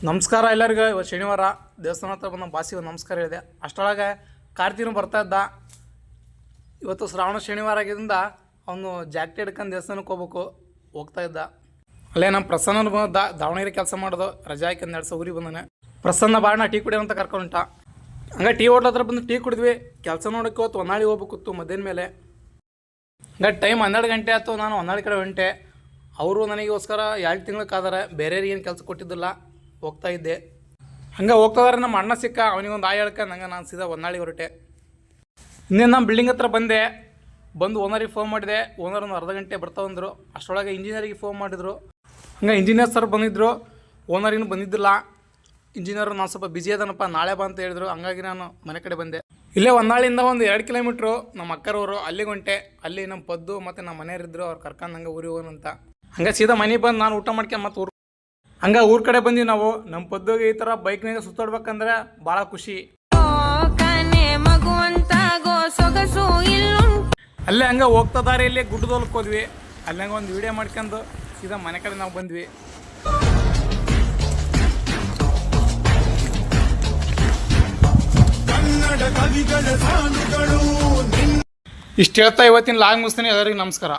ನಮಸ್ಕಾರ ಎಲ್ಲರಿಗೂ. ಇವತ್ತು ಶನಿವಾರ ದೇವಸ್ಥಾನ ಹತ್ರ ಬಂದು ಬಾಸಿಗೆ ನಮಸ್ಕಾರ ಹೇಳಿದೆ. ಅಷ್ಟರೊಳಗೆ ಕಾರ್ತಿನೂ ಬರ್ತಾ ಇದ್ದ. ಇವತ್ತು ಶ್ರಾವಣ ಶನಿವಾರ ಆಗಿದ್ದರಿಂದ ಅವನು ಜಾಕೆಟ್ ಹಿಡ್ಕೊಂಡು ದೇವಸ್ಥಾನಕ್ಕೆ ಹೋಗ್ತಾ ಇದ್ದ. ಅಲ್ಲೇ ನಮ್ಮ ಪ್ರಸನ್ನ ಬಂದ ದಾವಣಗೆರೆ ಕೆಲಸ ಮಾಡೋದು, ರಜಾ ಹಾಕಿ 2 ಊರಿಗೆ ಬಂದಾನೆ. ಪ್ರಸನ್ನ ಬಾಣ ಟೀ ಕುಡಿಯೋ ಅಂತ ಕರ್ಕೊಂಡ. ಹಂಗೆ ಟೀ ಹೋಟ್ಲ ಹತ್ರ ಬಂದು ಟೀ ಕುಡಿದ್ವಿ. ಕೆಲಸ ನೋಡೋಕ್ಕೆ ಹೊತ್ತು ಹೊನ್ನಾಳಿ ಹೋಗ್ಬೇಕಿತ್ತು ಮಧ್ಯಾಹ್ನ ಮೇಲೆ. ಹಂಗೆ ಟೈಮ್ 12 ಗಂಟೆ ಆಯ್ತು. ನಾನು ಹೊನ್ನಾಳಿ ಕಡೆ ಹೊಂಟೆ. ಅವರು ನನಗೋಸ್ಕರ 2 ತಿಂಗಳು ಕಾದಾರೆ. ಬೇರೆಯವ್ರಿಗೆ ಏನು ಕೆಲಸ ಕೊಟ್ಟಿದ್ದಿಲ್ಲ. ಹೋಗ್ತಾ ಇದ್ದೆ. ಹಂಗೆ ಹೋಗ್ತಾದ್ರೆ ನಮ್ಮ ಅಣ್ಣ ಸಿಕ್ಕ. ಅವನಿಗೊಂದು ಆಯ್ ಹೇಳ್ಕೊಂಡು ಹಂಗೆ ನಾನು ಸೀದಾ ಹೊನ್ನಾಳಿ ಹೊರಟೆ. ಇನ್ನೇನು ನಮ್ಮ ಬಿಲ್ಡಿಂಗ್ ಹತ್ರ ಬಂದು ಓನರಿಗೆ ಫೋನ್ ಮಾಡಿದೆ. ಓನರ್ ಒಂದು ಅರ್ಧ ಗಂಟೆ ಬರ್ತಾವಂದರು. ಅಷ್ಟರೊಳಗೆ ಇಂಜಿನಿಯರಿಗೆ ಫೋನ್ ಮಾಡಿದರು. ಹಂಗೆ ಇಂಜಿನಿಯರ್ ಸರ್ ಬಂದಿದ್ದರು. ಓನರ್ ಇನ್ನೂ ಬಂದಿದ್ದಿಲ್ಲ. ಇಂಜಿನಿಯರ್ ನಾನು ಸ್ವಲ್ಪ ಬ್ಯುಸಿ ಅದನಪ್ಪ, ನಾಳೆ ಬಾ ಅಂತ ಹೇಳಿದ್ರು. ಹಂಗಾಗಿ ನಾನು ಮನೆ ಕಡೆ ಬಂದೆ. ಇಲ್ಲೇ ಹೊನ್ನಾಳಿಯಿಂದ ಒಂದು 2 ಕಿಲೋಮೀಟ್ರು ನಮ್ಮ ಅಕ್ಕರವರು. ಅಲ್ಲಿಗೆ ಹೊಂಟೆ. ಅಲ್ಲಿ ನಮ್ಮ ಪದ್ದು ಮತ್ತು ನಮ್ಮ ಮನೆಯವರಿದ್ದರು. ಅವ್ರು ಕರ್ಕೊಂಡು ಹಂಗೆ ಊರಿಗೆ ಹೋಗೋಣಂತ. ಹಂಗೆ ಸೀದಾ ಮನೆಗೆ ಬಂದು ನಾನು ಊಟ ಮಾಡ್ಕೊಂಡು ಮತ್ತೆ ಹಂಗೆ ಊರ ಕಡೆ ಬಂದ್ವಿ ನಾವು. ನಮ್ಮ ಪದ್ದುಗೆ ಈ ಥರ ಬೈಕ್ನಾಗ ಸುತ್ತಾಡ್ಬೇಕಂದ್ರೆ ಭಾಳ ಖುಷಿ. ಅಲ್ಲೇ ಹಂಗೆ ಹೋಗ್ತಾ ದಾರಿಯಲ್ಲಿ ಗುಡ್ಡದೊಳಕ್ಕೆ ಹೋದ್ವಿ. ಅಲ್ಲಿ ಹಂಗೆ ಒಂದು ವಿಡಿಯೋ ಮಾಡ್ಕೊಂಡು ಸೀದಾ ಮನೆ ಕಡೆ ನಾವು ಬಂದ್ವಿ. ಇಷ್ಟು ಹೇಳ್ತಾ ಇವತ್ತಿನ ಲಾಗ್ ಮುಗಿಸ್ತೀನಿ. ಎಲ್ಲರಿಗೂ ನಮಸ್ಕಾರ.